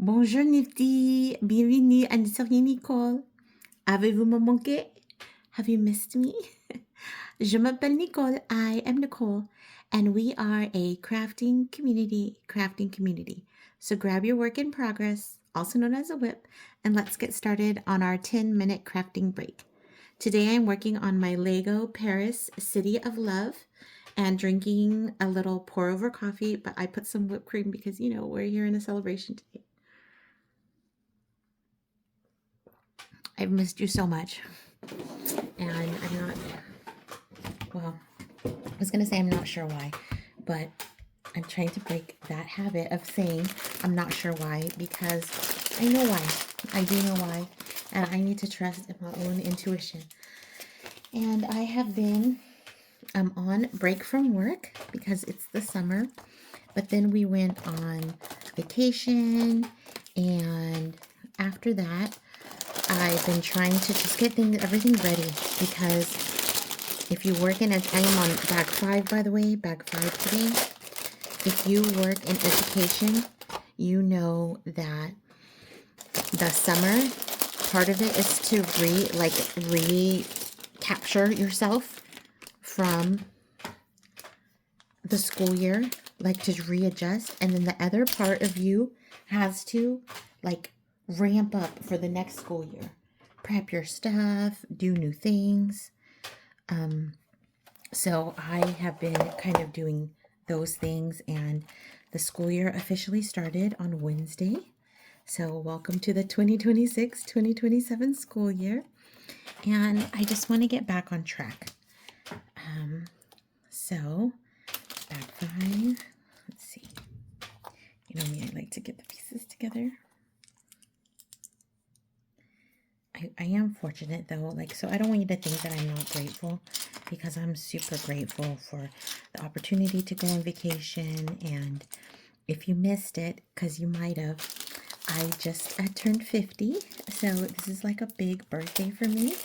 Bonjour Nifty, bienvenue à Sorry Nicole. Avez-vous me manqué? Have you missed me? Je m'appelle Nicole, I am Nicole, and we are a crafting community. So grab your work in progress, also known as a whip, and let's get started on our 10-minute crafting break. Today I'm working on my Lego Paris City of Love and drinking a little pour over coffee, but I put some whipped cream because, we're here in a celebration today. I've missed you so much. And I'm not, well, I was going to say I'm not sure why, but I'm trying to break that habit of saying I'm not sure why, because I know why. I do know why. And I need to trust in my own intuition. And I have been on break from work because it's the summer, but then we went on vacation, and after that, I've been trying to just get everything ready, because if you work in, I am on bag 5, by the way, bag 5 today. If you work in education, you know that the summer, part of it is to recapture yourself from the school year, like to readjust, and then the other part of you has to ramp up for the next school year. Prep your stuff, do new things. So I have been kind of doing those things, and the school year officially started on Wednesday. So welcome to the 2026-2027 school year. And I just want to get back on track. So bag 5, let's see. You know me, I like to get the pieces together. I am fortunate though, so I don't want you to think that I'm not grateful, because I'm super grateful for the opportunity to go on vacation. And if you missed it, because you might have, I just turned 50, so this is like a big birthday for me,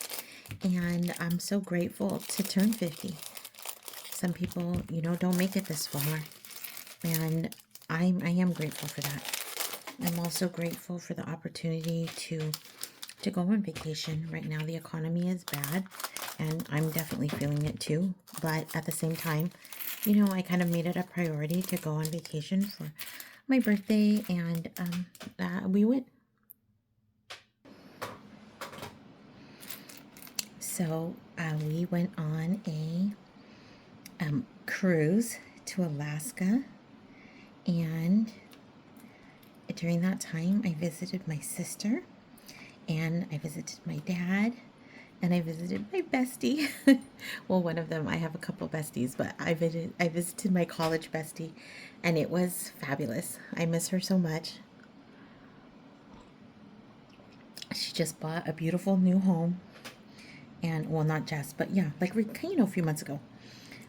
and I'm so grateful to turn 50. Some people, don't make it this far, and I am grateful for that. I'm also grateful for the opportunity to go on vacation. Right now the economy is bad, and I'm definitely feeling it too, but at the same time, I kind of made it a priority to go on vacation for my birthday, and we went. So we went on a cruise to Alaska, and during that time I visited my sister, and I visited my dad, and I visited my bestie. Well, one of them, I have a couple besties, but I visited my college bestie, and it was fabulous. I miss her so much. She just bought a beautiful new home, and well, not just, but yeah, a few months ago,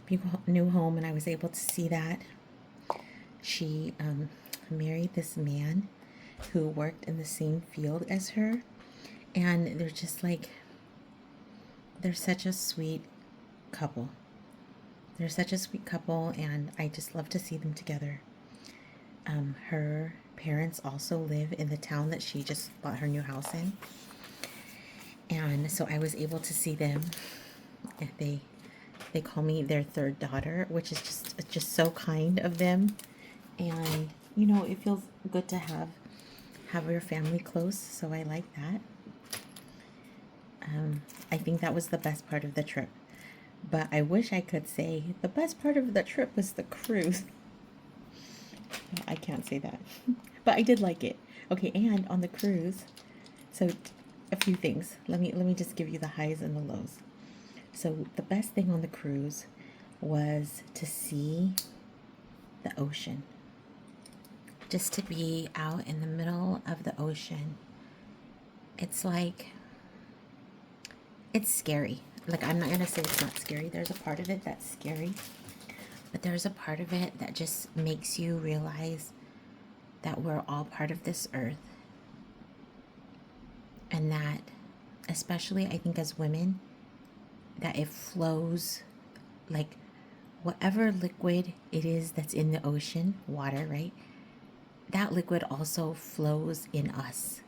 beautiful new home, and I was able to see that. She married this man who worked in the same field as her, and they're just they're such a sweet couple. They're such a sweet couple, and I just love to see them together. Her parents also live in the town that she just bought her new house in, and so I was able to see them. They call me their third daughter, which is just so kind of them, and it feels good to have your family close. So I like that. I think that was the best part of the trip. But I wish I could say the best part of the trip was the cruise. I can't say that. But I did like it. Okay, and on the cruise, so a few things. Let me just give you the highs and the lows. So the best thing on the cruise was to see the ocean. Just to be out in the middle of the ocean. It's it's scary. I'm not going to say it's not scary. There's a part of it that's scary. But there's a part of it that just makes you realize that we're all part of this earth. And that, especially I think as women, that it flows, whatever liquid it is that's in the ocean, water, right? that liquid also flows in us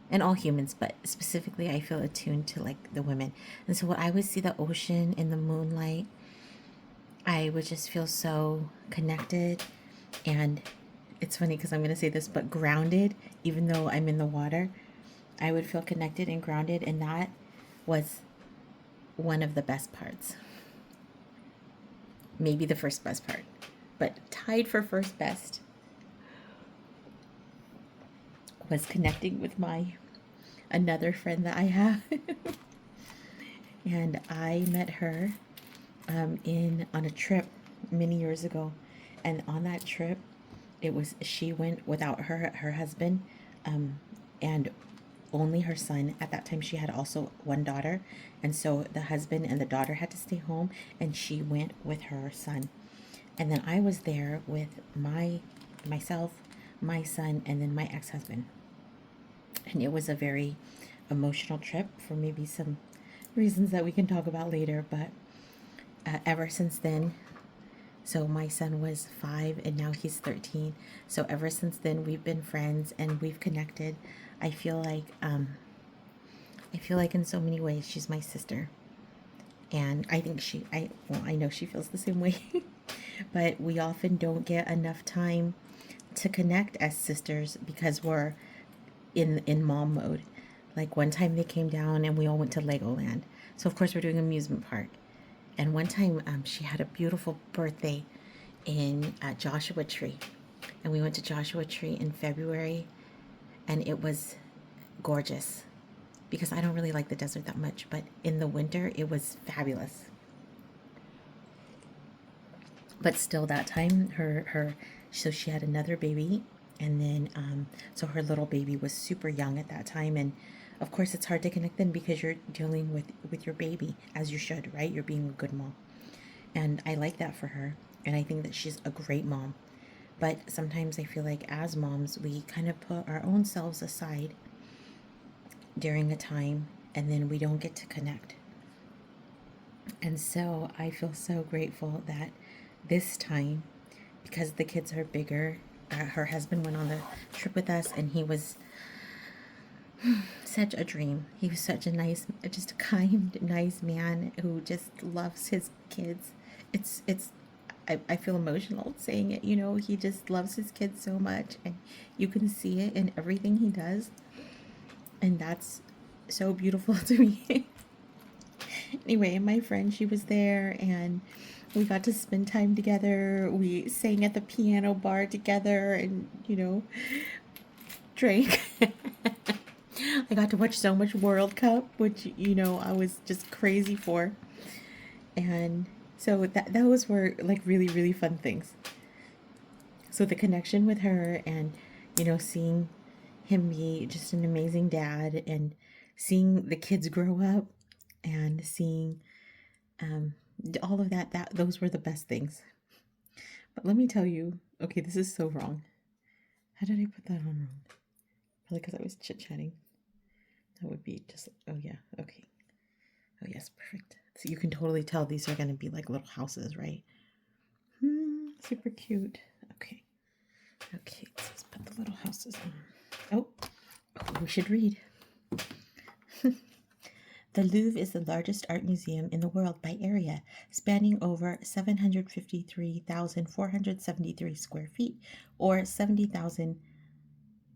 and all humans, but specifically I feel attuned to like the women. And so when I would see the ocean in the moonlight, I would just feel so connected. And it's funny because I'm going to say this, but grounded, even though I'm in the water, I would feel connected and grounded. And that was one of the best parts. Maybe the first best part, but tied for first best was connecting with another friend that I have. And I met her on a trip many years ago. And on that trip, she went without her husband, and only her son. At that time, she had also one daughter, and so the husband and the daughter had to stay home, and she went with her son. And then I was there with myself, my son, and then my ex-husband. And it was a very emotional trip for maybe some reasons that we can talk about later. But ever since then, so my son was 5 and now he's 13. So ever since then, we've been friends and we've connected. I feel like in so many ways she's my sister. And I think I know she feels the same way. But we often don't get enough time to connect as sisters because we're in mom mode. Like one time they came down and we all went to Legoland. So of course we're doing amusement park. And one time she had a beautiful birthday in Joshua Tree. And we went to Joshua Tree in February and it was gorgeous because I don't really like the desert that much, but in the winter it was fabulous. But still that time so she had another baby, and then so her little baby was super young at that time, and of course it's hard to connect then because you're dealing with your baby, as you should, right? You're being a good mom. And I like that for her, and I think that she's a great mom. But sometimes I feel like as moms we kind of put our own selves aside during a time, and then we don't get to connect. And so I feel so grateful that this time, because the kids are bigger, her husband went on the trip with us, and he was such a dream. He was such a nice, just a kind, nice man who just loves his kids. I feel emotional saying it, he just loves his kids so much, and you can see it in everything he does. And that's so beautiful to me. Anyway, my friend, she was there, and we got to spend time together. We sang at the piano bar together and, drank. I got to watch so much World Cup, which, I was just crazy for. And so that was were like really, really fun things. So the connection with her and, seeing him be just an amazing dad, and seeing the kids grow up, and seeing all of that those were the best things. But let me tell you, okay, this is so wrong. How did I put that on wrong? Probably because I was chit-chatting. That would be just, oh yeah, okay. Oh yes, perfect. So you can totally tell these are going to be like little houses, right? Super cute. Okay, let's put the little houses on. Oh, we should read. The Louvre is the largest art museum in the world by area, spanning over 753,473 square feet, or 70,000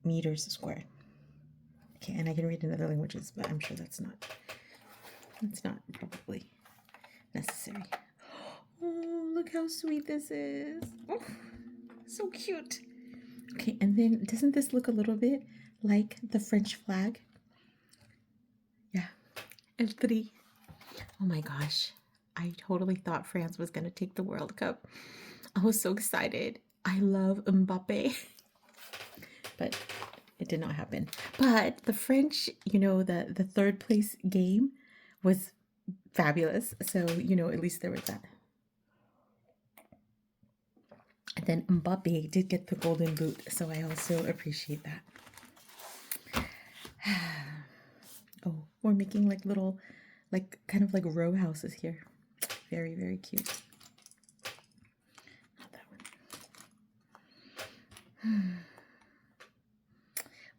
meters square. Okay, and I can read in other languages, but I'm sure that's not probably necessary. Oh, look how sweet this is. Oh, so cute. Okay, and then doesn't this look a little bit like the French flag? Yeah, El Tri. Oh my gosh, I totally thought France was going to take the World Cup. I was so excited. I love Mbappe. But it did not happen. But the French, the third place game was fabulous. So, at least there was that. And then Mbappe did get the golden boot. So I also appreciate that. Oh, we're making like little, like kind of like row houses here. Very, very cute. Not that one.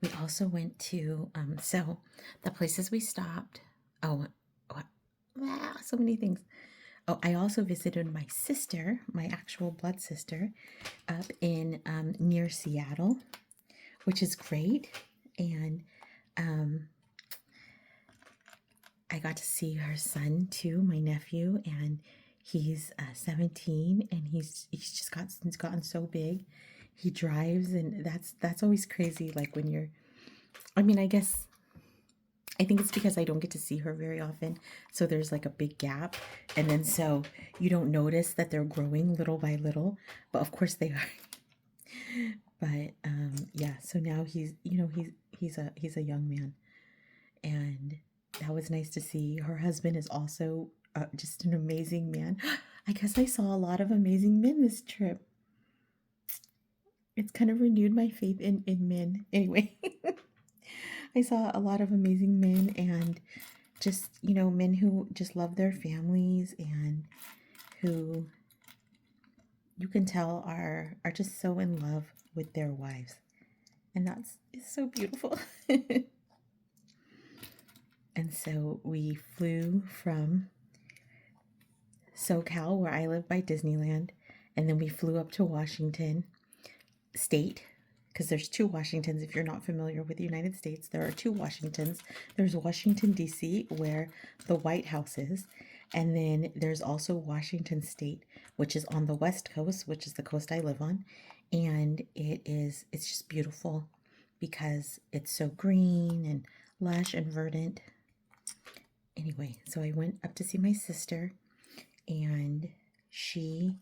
We also went to, so the places we stopped. Oh, so many things. Oh, I also visited my sister, my actual blood sister, up in near Seattle, which is great. And um, I got to see her son too, my nephew, and he's 17, and he's gotten so big. He drives, and that's always crazy. Like when you're, I mean, I think it's because I don't get to see her very often, so there's like a big gap, and then so you don't notice that they're growing little by little, but of course they are. But yeah, so now he's a young man, and that was nice to see. Her husband is also just an amazing man. I guess I saw a lot of amazing men this trip. It's kind of renewed my faith in men. Anyway, I saw a lot of amazing men, and just, men who just love their families, and who you can tell are just so in love with their wives. And it's so beautiful. And so we flew from SoCal, where I live by Disneyland, and then we flew up to Washington State, because there's two Washingtons. If you're not familiar with the United States, there are two Washingtons. There's Washington, D.C., where the White House is, and then there's also Washington State, which is on the West Coast, which is the coast I live on, and it's just beautiful because it's so green and lush and verdant. Anyway, so I went up to see my sister, and she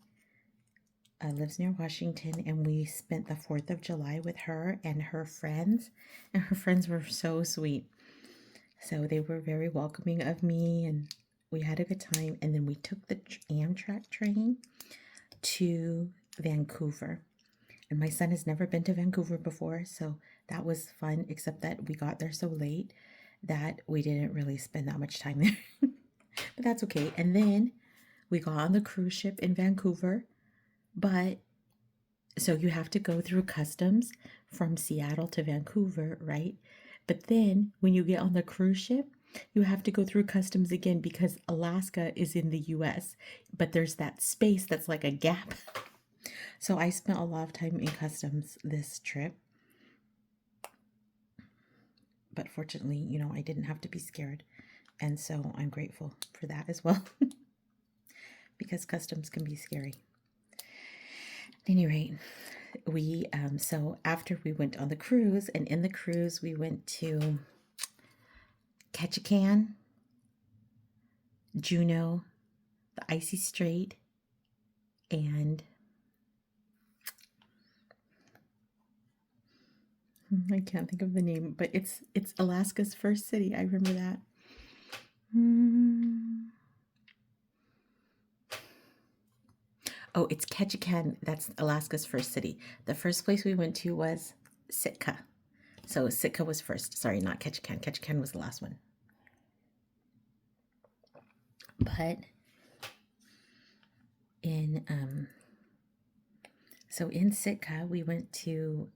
lives near Washington, and we spent the 4th of July with her and her friends, and her friends were so sweet. So they were very welcoming of me, and we had a good time. And then we took the Amtrak train to Vancouver, and my son has never been to Vancouver before, so that was fun, except that we got there so late that we didn't really spend that much time there. But that's okay. And then we got on the cruise ship in Vancouver, but so you have to go through customs from Seattle to Vancouver, right? But then when you get on the cruise ship, you have to go through customs again because Alaska is in the US, but there's that space that's like a gap. So I spent a lot of time in customs this trip. But fortunately, I didn't have to be scared. And so I'm grateful for that as well. Because customs can be scary. At any rate, so after we went on the cruise, and in the cruise we went to Ketchikan, Juneau, the Icy Strait, and I can't think of the name, but it's Alaska's first city. I remember that. Oh, it's Ketchikan. That's Alaska's first city. The first place we went to was Sitka. So Sitka was first. Sorry, not Ketchikan. Ketchikan was the last one. But in Sitka, we went to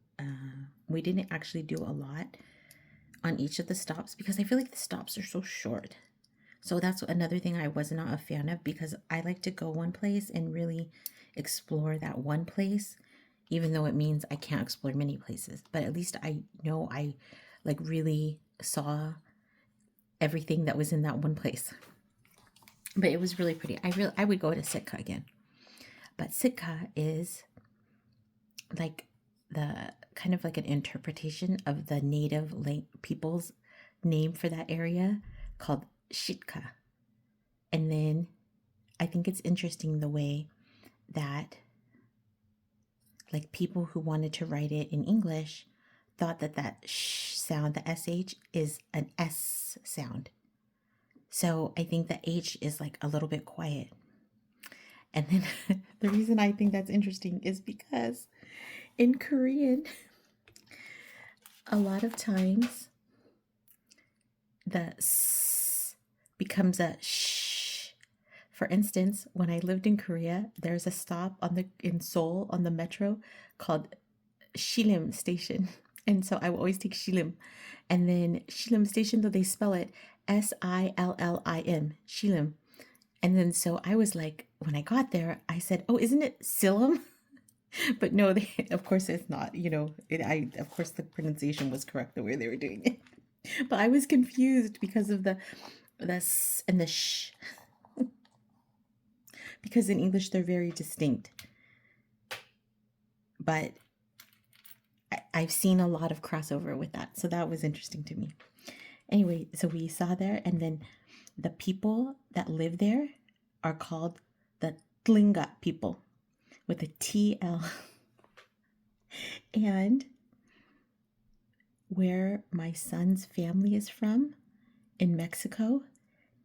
we didn't actually do a lot on each of the stops because I feel like the stops are so short. So that's another thing I was not a fan of, because I like to go one place and really explore that one place, even though it means I can't explore many places. But at least I know I like really saw everything that was in that one place. But it was really pretty. I would go to Sitka again. But Sitka is like the kind of like an interpretation of the native people's name for that area called Shitka. And then I think it's interesting the way that like people who wanted to write it in English thought that sh sound, the SH, is an S sound. So I think the H is like a little bit quiet. And then the reason I think that's interesting is because in Korean, a lot of times the S becomes a sh. For instance, when I lived in Korea, there's a stop in Seoul on the metro called Shilim Station. And so I will always take Shilim. And then Shilim Station, though they spell it Sillim, Shilim. And then so I was like, when I got there, I said, "Oh, isn't it Silim?" But no, of course it's not. Of course the pronunciation was correct the way they were doing it. But I was confused because of the s and the sh, because in English they're very distinct. But I've seen a lot of crossover with that, so that was interesting to me. Anyway, so we saw there, and then the people that live there are called the Tlinga people with a TL. And where my son's family is from in Mexico,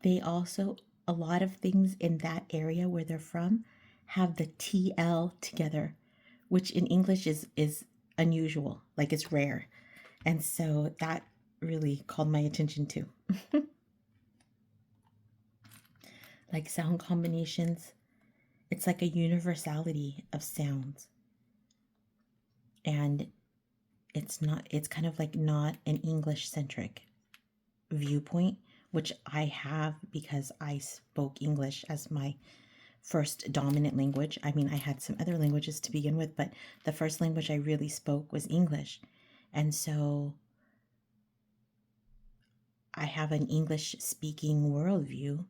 they also, a lot of things in that area where they're from have the TL together, which in English is unusual, like it's rare. And so that really called my attention too. Like sound combinations, it's like a universality of sounds. And it's kind of like not an English centric viewpoint, which I have because I spoke English as my first dominant language. I mean, I had some other languages to begin with, but the first language I really spoke was English. And so I have an English speaking worldview,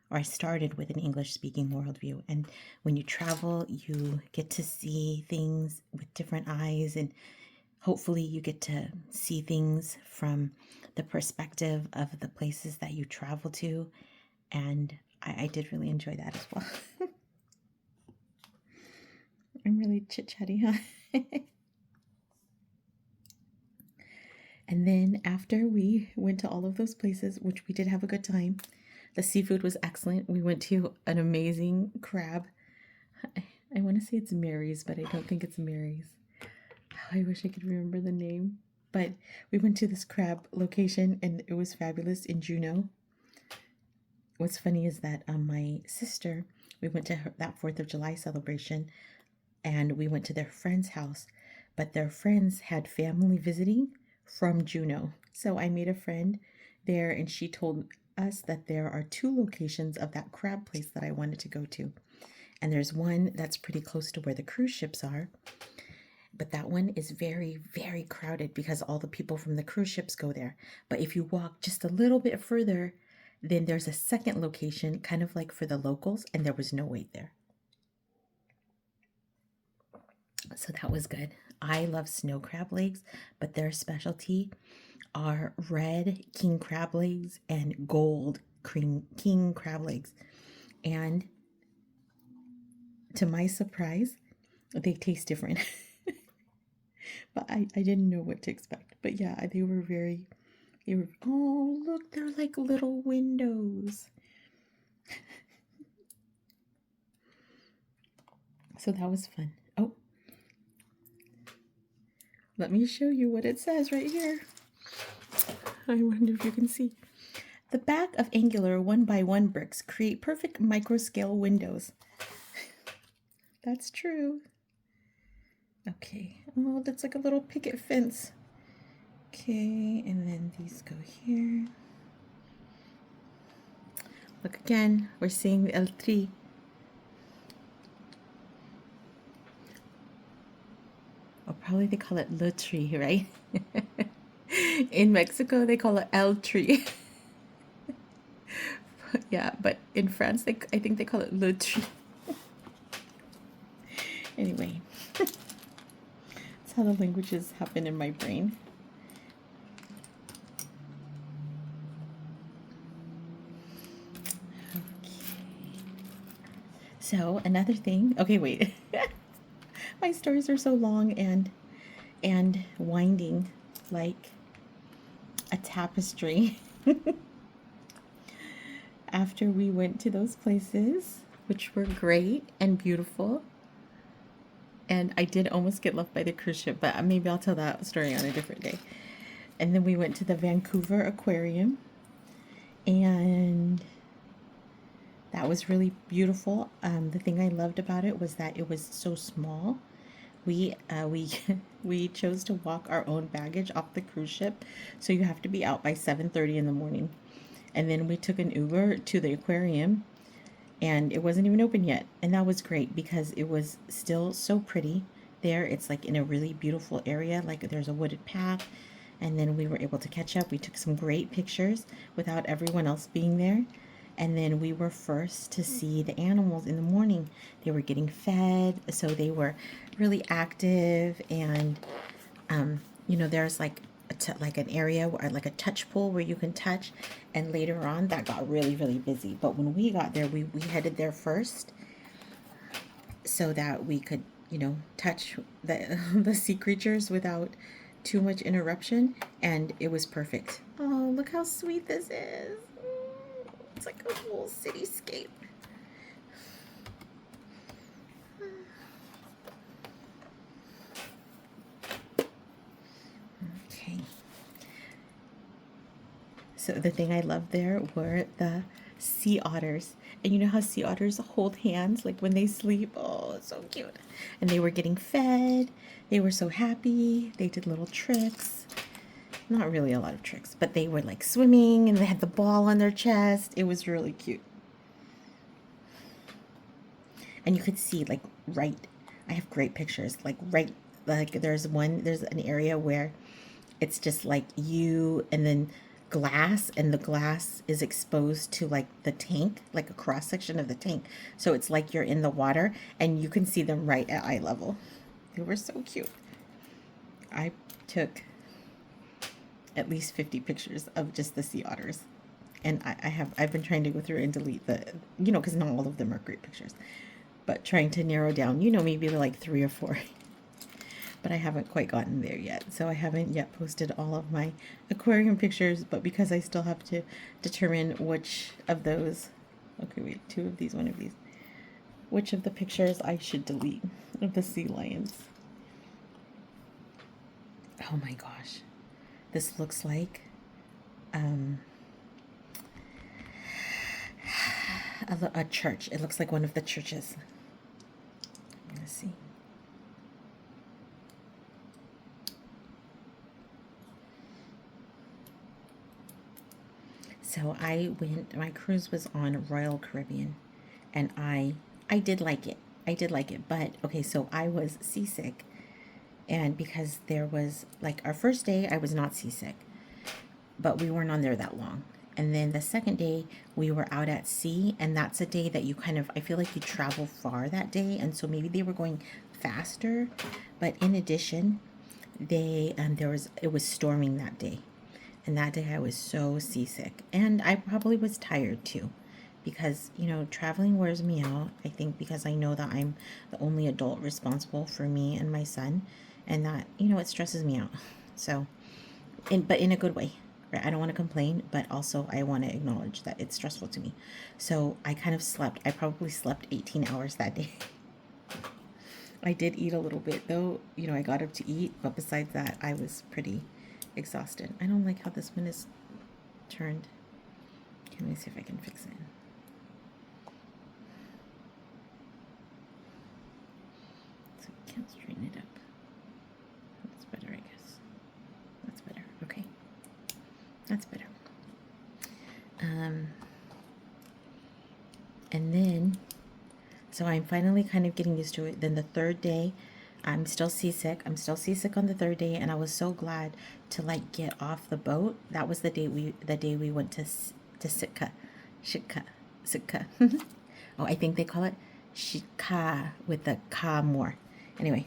or I started with an English speaking worldview. And when you travel, you get to see things with different eyes, and hopefully you get to see things from the perspective of the places that you travel to. And I did really enjoy that as well. I'm really chit-chatty, huh? And then after we went to all of those places, which we did have a good time, the seafood was excellent. We went to an amazing crab. I want to say it's Mary's, but I don't think it's Mary's. Oh, I wish I could remember the name. But we went to this crab location and it was fabulous in Juneau. What's funny is that my sister, we went to that 4th of July celebration and we went to their friend's house, but their friends had family visiting from Juneau. So I made a friend there and she told us that there are 2 locations of that crab place that I wanted to go to. And there's one that's pretty close to where the cruise ships are. But that one is very, very crowded because all the people from the cruise ships go there. But if you walk just a little bit further, then there's a second location, kind of like for the locals, and there was no wait there. So that was good. I love snow crab legs, but their specialty are red king crab legs and gold king crab legs. And to my surprise, they taste different. But I didn't know what to expect. But yeah, oh, look, they're like little windows. So that was fun. Oh, let me show you what it says right here. I wonder if you can see. The back of angular 1x1 bricks create perfect microscale windows. That's true. Okay. Oh, that's like a little picket fence. Okay, and then these go here. Look again, we're seeing the el tree. Or probably they call it le tree, right? In Mexico, they call it el tree. Yeah, but in France, I think they call it le tree. Anyway, that's how the languages happen in my brain. Okay. So another thing. Okay, wait. My stories are so long and winding, like a tapestry. After we went to those places, which were great and beautiful, and I did almost get left by the cruise ship, but maybe I'll tell that story on a different day. And then we went to the Vancouver Aquarium, and that was really beautiful. The thing I loved about it was that it was so small. We We chose to walk our own baggage off the cruise ship, so you have to be out by 7:30 in the morning. And then we took an Uber to the aquarium, and it wasn't even open yet. And that was great because it was still so pretty there. It's like in a really beautiful area, like there's a wooded path. And then we were able to catch up. We took some great pictures without everyone else being there. And then we were first to see the animals in the morning. They were getting fed, so they were really active. And there's like like an area where like a touch pool where you can touch. And later on, that got really, really busy. But when we got there, we headed there first so that we could touch the the sea creatures without too much interruption, and it was perfect. Oh, look how sweet this is. It's like a whole cityscape. Okay. So the thing I loved there were the sea otters. And you know how sea otters hold hands like when they sleep? Oh, it's so cute. And they were getting fed. They were so happy. They did little tricks. Not really a lot of tricks, but they were like swimming and they had the ball on their chest. It was really cute. And you could see like I have great pictures, like there's an area where it's just like you and then glass, and the glass is exposed to like the tank, like a cross section of the tank. So it's like you're in the water and you can see them right at eye level. They were so cute. I took at least 50 pictures of just the sea otters. And I've been trying to go through and delete because not all of them are great pictures, but trying to narrow down, maybe like 3 or 4. But I haven't quite gotten there yet. So I haven't yet posted all of my aquarium pictures, but because I still have to determine which of those, okay, wait, 2 of these, 1 of these, which of the pictures I should delete of the sea lions. Oh my gosh. This looks like a church. It looks like one of the churches. I'm gonna see. So my cruise was on Royal Caribbean, and I did like it. But okay, so I was seasick, and because there was like our first day, I was not seasick, but we weren't on there that long. And then the second day we were out at sea, and that's a day that you I feel like you travel far that day, and so maybe they were going faster. But in addition, it was storming that day. And that day I was so seasick, and I probably was tired too, because traveling wears me out. I think because I know that I'm the only adult responsible for me and my son, and that it stresses me out. So but in a good way, right? I don't want to complain, but also I want to acknowledge that it's stressful to me. So I kind of slept. I probably slept 18 hours that day. I did eat a little bit though. I got up to eat, but besides that, I was pretty exhausted. I don't like how this one is turned. Let me see if I can fix it. So we can't straighten it up. That's better, I guess. That's better. Okay. That's better. And then, so I'm finally kind of getting used to it. Then the third day, I'm still seasick. I'm still seasick on the third day, and I was so glad to like get off the boat. That was the day we went to Sitka. Oh, I think they call it Shika with the ka more. Anyway,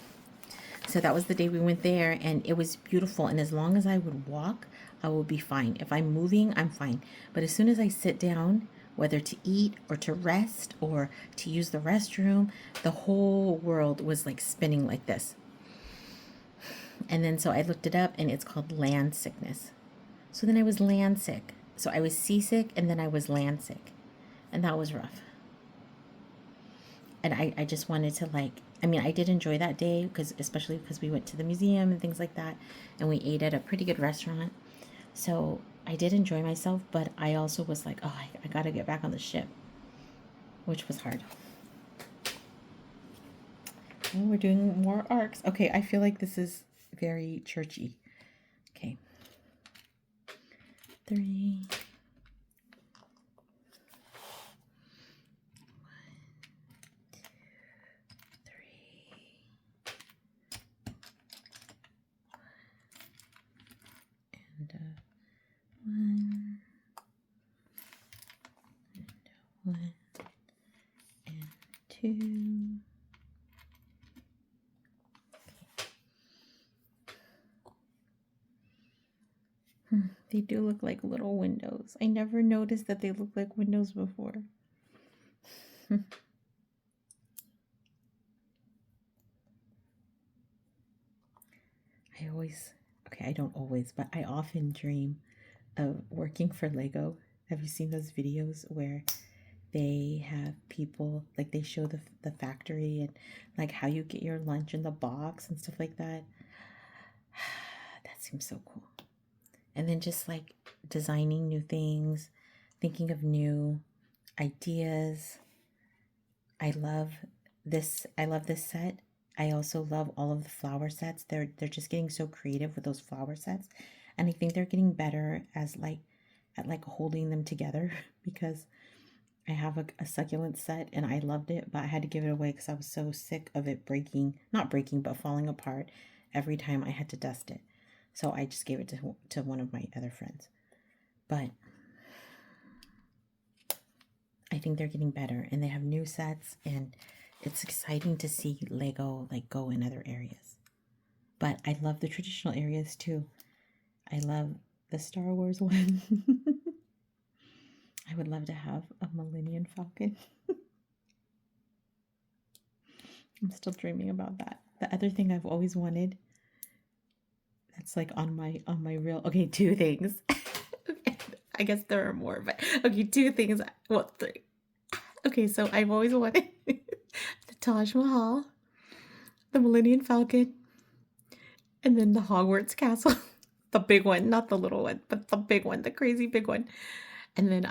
so that was the day we went there, and it was beautiful. And as long as I would walk, I will be fine. If I'm moving, I'm fine. But as soon as I sit down, whether to eat or to rest or to use the restroom, the whole world was like spinning like this. And then so I looked it up, and it's called land sickness. So then I was land sick. So I was seasick, and then I was land sick. And that was rough. And I just wanted to I did enjoy that day, especially because we went to the museum and things like that, and we ate at a pretty good restaurant. So I did enjoy myself, but I also was like, oh, I gotta get back on the ship, which was hard. Oh, we're doing more arcs. Okay, I feel like this is very churchy. Okay. 3. 1, 1 and 2. They do look like little windows. I never noticed that they look like windows before. I don't always, but I often dream of working for Lego. Have you seen those videos where they have people, like they show the factory and like how you get your lunch in the box and stuff like that? That seems so cool. And then just like designing new things, thinking of new ideas. I love this set. I also love all of the flower sets. They're just getting so creative with those flower sets. And I think they're getting better as at holding them together because I have a succulent set and I loved it, but I had to give it away because I was so sick of it not breaking, but falling apart every time I had to dust it. So I just gave it to one of my other friends. But I think they're getting better and they have new sets and it's exciting to see Lego like go in other areas. But I love the traditional areas too. I love the Star Wars one. I would love to have a Millennium Falcon. I'm still dreaming about that. The other thing I've always wanted, that's like on my real, okay, 2 things. Okay, I guess there are more, but okay, 2 things. Well, 3. Okay, so I've always wanted the Taj Mahal, the Millennium Falcon, and then the Hogwarts Castle. The big one, not the little one, but the big one, the crazy big one. And then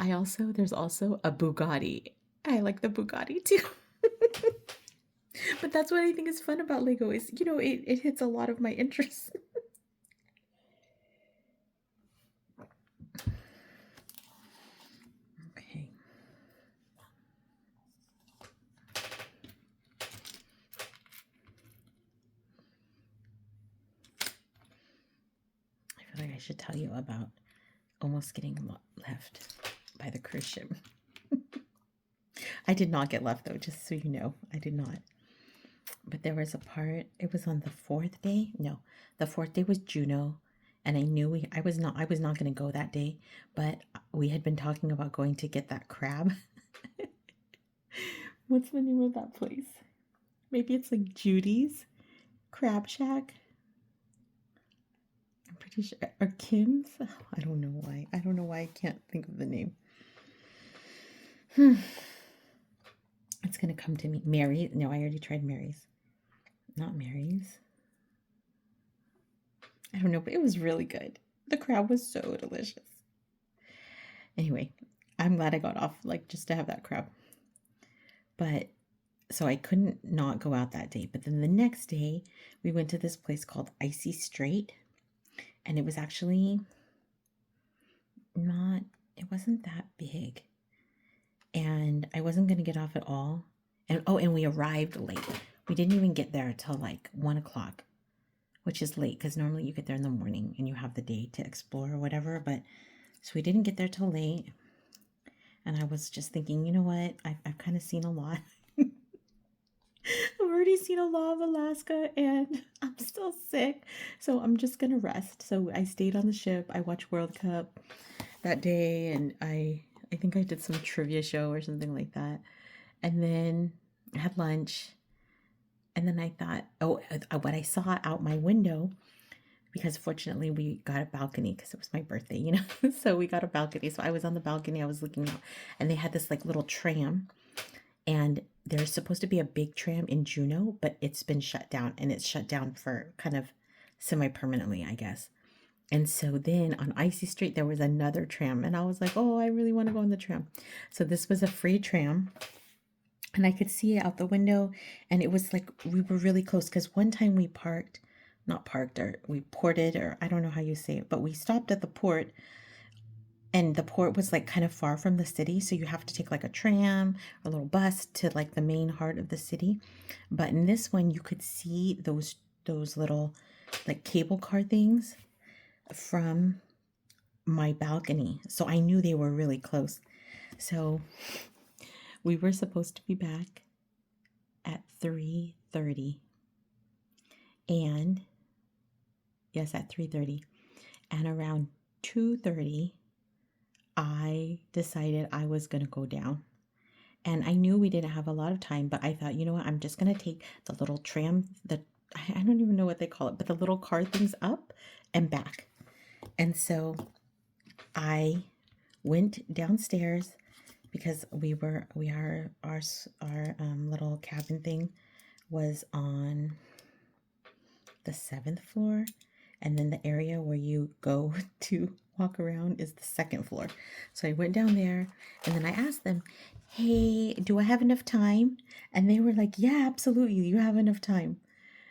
there's also a Bugatti. I like the Bugatti too. But that's what I think is fun about Lego is, it hits a lot of my interests. Okay. I feel like I should tell you about almost getting left by the cruise ship. I did not get left though, just so you know. I did not. But there was a part, it was on the 4th day. No, the 4th day was Juno. And I knew I was not going to go that day, but we had been talking about going to get that crab. What's the name of that place? Maybe it's like Judy's Crab Shack. I'm pretty sure. Or Kim's? Oh, I don't know why. I don't know why I can't think of the name. It's going to come to me. Mary. No, I already tried Mary's. Not Mary's. I don't know, but it was really good. The crab was so delicious. Anyway, I'm glad I got off, like, just to have that crab. But, so I couldn't not go out that day. But then the next day, we went to this place called Icy Strait. And it was actually it wasn't that big. And I wasn't going to get off at all. And we arrived late. We didn't even get there till like 1 o'clock, which is late because normally you get there in the morning and you have the day to explore or whatever. But so we didn't get there till late. And I was just thinking, you know what? I've kind of seen a lot. I've already seen a lot of Alaska and I'm still sick. So I'm just going to rest. So I stayed on the ship. I watched World Cup that day and I think I did some trivia show or something like that. And then I had lunch. And then I thought, what I saw out my window, because fortunately we got a balcony because it was my birthday, so we got a balcony. So I was on the balcony, I was looking out, and they had this like little tram, and there's supposed to be a big tram in Juneau, but it's been shut down, and it's shut down for kind of semi-permanently, I guess. And so then on Icy Strait, there was another tram, and I was like, oh, I really want to go on the tram. So this was a free tram. And I could see it out the window, and it was like we were really close because one time we parked not parked, or we ported, or I don't know how you say it, but we stopped at the port, and the port was like kind of far from the city, so you have to take like a tram, a little bus to like the main heart of the city. But in this one, you could see those little like cable car things from my balcony, so I knew they were really close. So we were supposed to be back at 3:30, and yes, at 3:30, and around 2:30 I decided I was going to go down. And I knew we didn't have a lot of time, but I thought, you know what, I'm just going to take the little tram, I don't even know what they call it, but the little car things up and back. And so I went downstairs because our little cabin thing was on the 7th floor, and then the area where you go to walk around is the 2nd floor. So I went down there, and then I asked them, hey, do I have enough time? And they were like, yeah, absolutely, you have enough time.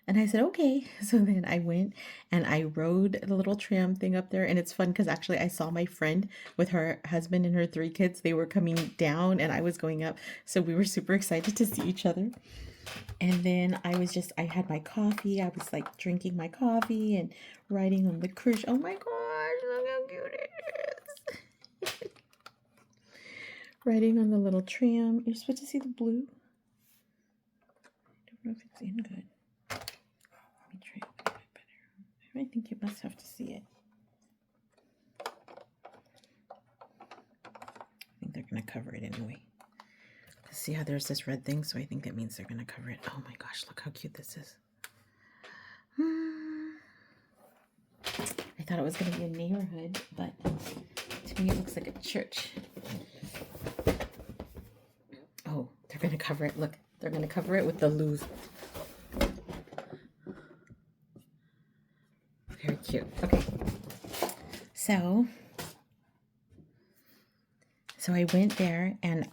And I said, okay. So then I went and I rode the little tram thing up there. And it's fun because actually I saw my friend with her husband and her 3 kids. They were coming down and I was going up. So we were super excited to see each other. And then I had my coffee. I was like drinking my coffee and riding on the cruise. Oh my gosh, look how cute it is. Riding on the little tram. You're supposed to see the blue. I don't know if it's in good. Let me try it a bit better. I think you must have to see it. I think they're going to cover it anyway. See how there's this red thing? So I think that means they're going to cover it. Oh my gosh, look how cute this is. I thought it was going to be a neighborhood, but to me it looks like a church. Oh, they're going to cover it. Look, they're going to cover it with the louvre. Very cute. Okay. So I went there, and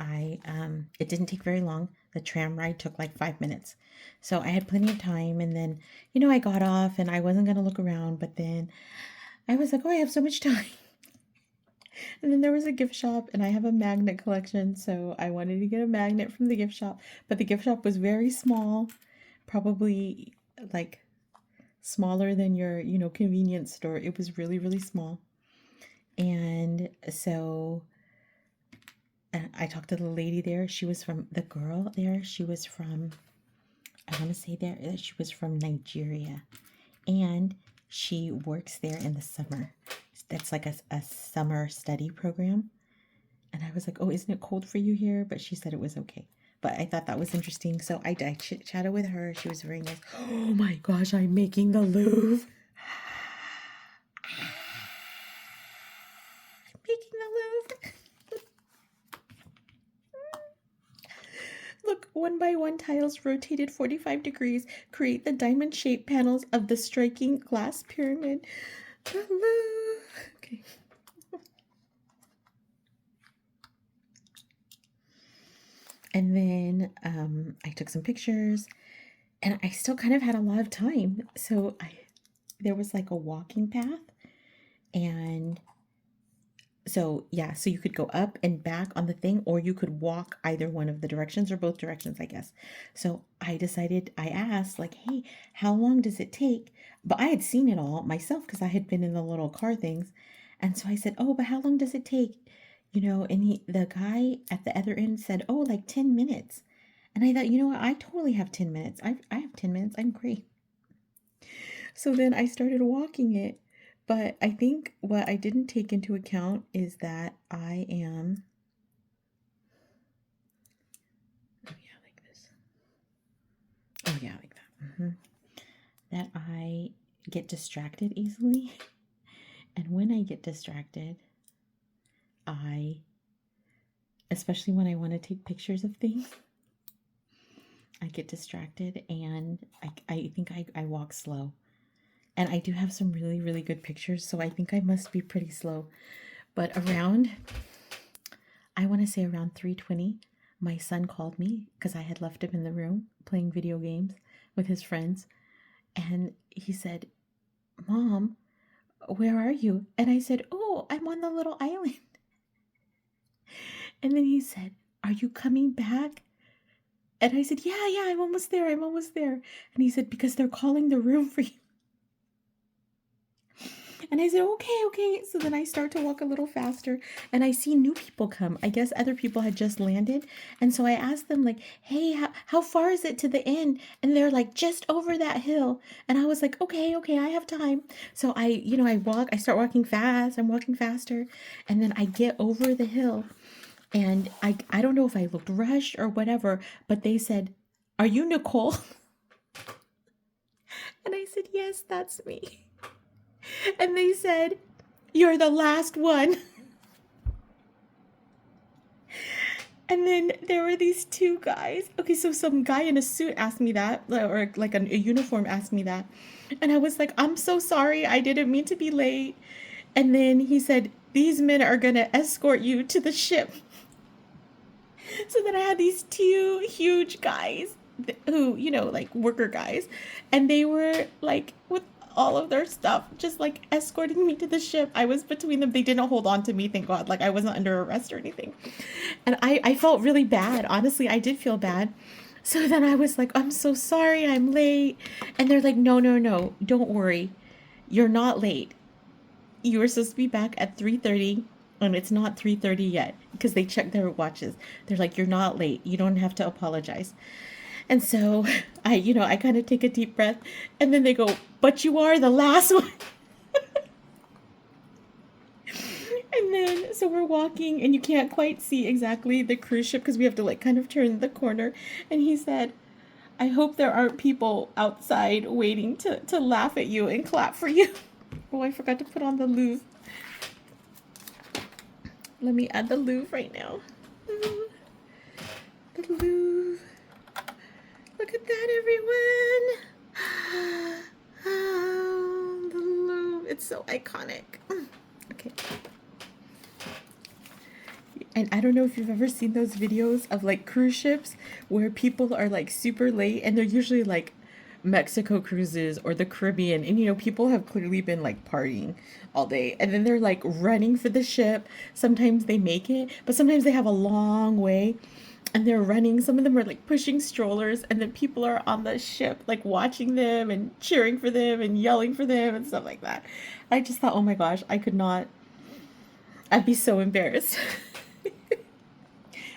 it didn't take very long. The tram ride took like 5 minutes. So I had plenty of time, and then, I got off and I wasn't going to look around, but then I was like, oh, I have so much time. And then there was a gift shop, and I have a magnet collection, so I wanted to get a magnet from the gift shop, but the gift shop was very small, probably like smaller than your, convenience store. It was really, really small. And so I talked to the lady there. She was from, the girl there, she was from, I want to say there, she was from Nigeria. And she works there in the summer. That's like a summer study program. And I was like, oh, isn't it cold for you here? But she said it was okay. But I thought that was interesting. So I chatted with her. She was very nice. Oh my gosh, I'm making the Louvre. I'm making the Louvre. Look, 1 by 1 tiles rotated 45 degrees create the diamond-shaped panels of the striking glass pyramid. Okay. And then I took some pictures, and I still kind of had a lot of time. So there was like a walking path, and so yeah, so you could go up and back on the thing, or you could walk either one of the directions, or both directions, I guess. So I asked like, hey, how long does it take? But I had seen it all myself because I had been in the little car things. And so I said, oh, but how long does it take? And the guy at the other end said, oh, like 10 minutes. And I thought, you know what? I totally have 10 minutes. I have 10 minutes. I'm great. So then I started walking it. But I think what I didn't take into account is that I am, oh yeah, like this. Oh yeah, like that. That I get distracted easily. And when I get distracted, especially when I want to take pictures of things, I get distracted, and I think I walk slow. And I do have some really, really good pictures, so I think I must be pretty slow. But I want to say around 3:20, my son called me because I had left him in the room playing video games with his friends. And he said, Mom, where are you? And I said, oh, I'm on the little island. And then he said, are you coming back? And I said, yeah, yeah, I'm almost there. I'm almost there. And he said, because they're calling the room for you. And I said, okay, okay. So then I start to walk a little faster and I see new people come. I guess other people had just landed. And so I asked them, like, hey, how far is it to the end? And they're like, just over that hill. And I was like, okay, okay, I have time. So I start walking fast. I'm walking faster. And then I get over the hill. And I don't know if I looked rushed or whatever, but they said, are you Nicole? And I said, yes, that's me. And they said, you're the last one. And then there were these two guys. Okay, so some guy in a suit asked me that, or like a uniform asked me that. And I was like, I'm so sorry. I didn't mean to be late. And then he said, these men are going to escort you to the ship. So then I had these two huge guys who, like worker guys, and they were like with all of their stuff, just like escorting me to the ship. I was between them. They didn't hold on to me, thank God. Like I wasn't under arrest or anything. And I felt really bad. Honestly, I did feel bad. So then I was like, I'm so sorry, I'm late. And they're like, no, no, no, don't worry. You're not late. You were supposed to be back at 3:30 and it's not 3:30 yet because they checked their watches. They're like, you're not late. You don't have to apologize. And so I kind of take a deep breath and then they go, but you are the last one. And then, so we're walking and you can't quite see exactly the cruise ship because we have to like kind of turn the corner. And he said, I hope there aren't people outside waiting to laugh at you and clap for you. Oh, I forgot to put on the Louvre. Let me add the Louvre right now. The Louvre. Look at that, everyone. Oh, the Louvre. It's so iconic. Okay. And I don't know if you've ever seen those videos of like cruise ships where people are like super late and they're usually like Mexico cruises or the Caribbean. And people have clearly been like partying all day. And then they're like running for the ship. Sometimes they make it, but sometimes they have a long way and they're running. Some of them are like pushing strollers and then people are on the ship like watching them and cheering for them and yelling for them and stuff like that. I just thought, oh my gosh, I could not. I'd be so embarrassed.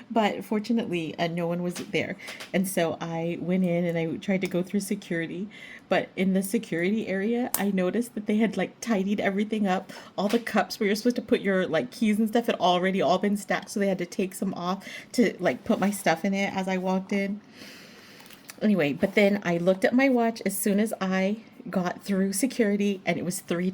But fortunately, no one was there. And so I went in and I tried to go through security. But in the security area, I noticed that they had like tidied everything up. All the cups where you're supposed to put your like keys and stuff had already all been stacked. So they had to take some off to like put my stuff in it as I walked in. Anyway, but then I looked at my watch as soon as I got through security and it was 3:20.